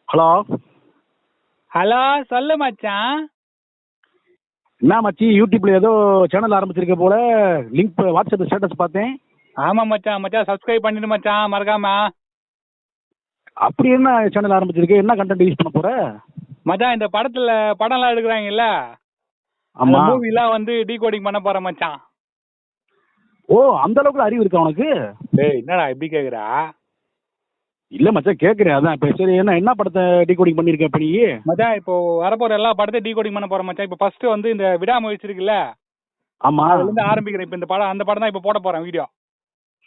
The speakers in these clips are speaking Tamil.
ஹலோ ஹலோ சொல்லு மச்சான். என்ன மச்சி, யூடியூப்ல ஏதோ சேனல் ஆரம்பிச்சிருக்க போல. லிங்க் வாட்ஸ்அப் ஸ்டேட்டஸ் பார்த்தேன். ஆமா மச்சான். மச்சான் சப்ஸ்கிரைப் பண்ணிடு மச்சான், மறக்காம. அப்படி என்ன சேனல் ஆரம்பிச்சிருக்கு? என்ன கண்டென்ட் யூஸ் பண்ண போற? மச்சான் இந்த படம்லாம் எடுக்கிறாங்கல்ல, அந்த ஆமா. மூவிலாம் வந்து டீகோடிங் பண்ண போறேன் மச்சான். ஓ, அந்த அளவுக்கு அறிவு இருக்கா உனக்கு? டேய் என்னடா இப்படி கேக்குறா? இல்ல மச்சான், கேட்கிறேன். அதான் இப்ப சரி, என்ன படத்தை டீகோடிங் பண்ணிருக்க இப்ப நீ? மச்சான் இப்போ வரப்போற எல்லா படத்தையும் டீகோடிங் பண்ண போறேன் மச்சான். இப்போ ஃபர்ஸ்ட் வந்து இந்த விடாமுயற்சி இருக்குல்ல, ஆமா. அதுல இருந்து ஆரம்பிக்கிறேன். இப்போ இந்த படம், அந்த படம் தான் இப்போ போட போறேன் வீடியோ.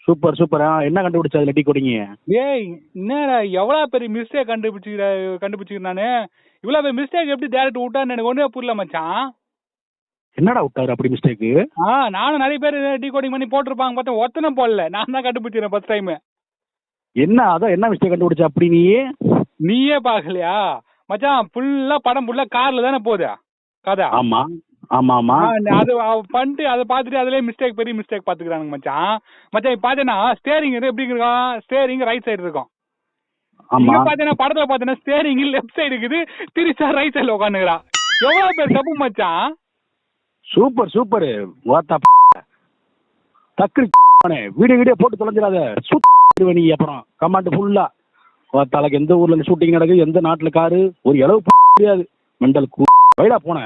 Super super. என்ன கண்டுபிடிச்ச அதுல டீகோடிங்? ஏய் என்னடா எவ்வளவு பெரிய மிஸ்டேக் கண்டுபிடிச்சிக்கிறேன் நானு. இவ்வளவு பெரிய மிஸ்டேக் எப்படி டேரக்ட் விட்டான்னு எனக்கு ஒண்ணுமே புரியல மச்சான். என்னடா விட்டாரு அப்படி மிஸ்டேக்? நானும் நிறைய பேர் டீகோடிங் பண்ணி போட்டிருப்பாங்க, பார்த்தா ஒத்தனை போடல. நான் தான் கண்டுபிடிச்சிக்கிறேன் ஃபர்ஸ்ட் டைம். அதான் என்ன மிஸ்டேக் கண்டுபிடிச்ச அப்படி நீ? நீயே பாக்கலையா மச்சான்? படம் ஃபுல்லா கார்ல தானே போகுது கதை. ஆமா ஆமா ஆமா. அது பண்ணிட்டு அதை பார்த்துட்டு அதுலயே மிஸ்டேக், பெரிய மிஸ்டேக் பாத்துக்கிறாங்க மச்சான். மச்சான் இப்ப பாத்தீங்கன்னா ஸ்டேரிங் எப்படி இருக்கும்? ஸ்டேரிங் ரைட் சைடு இருக்கும். ஆமா. பாத்தீங்கன்னா படத்துல பாத்தீங்கன்னா ஸ்டேரிங் லெஃப்ட் சைடு இருக்குது, திரிச்சா ரைட் சைடுல உட்காந்துக்கிறா. எவ்வளவு பேர் தப்பு மச்சான். Super super. தக்கு வீடியோ போட்டு தொலைஞ்சிடாத. நீ அப்புறம் கமாண்ட் ஃபுல்லா தலைக்கு எந்த ஊர்ல ஷூட்டிங் நடக்குது, எந்த நாட்டுல காரு, ஒரு இளவு முடியாது. மெண்டல் வயலா போன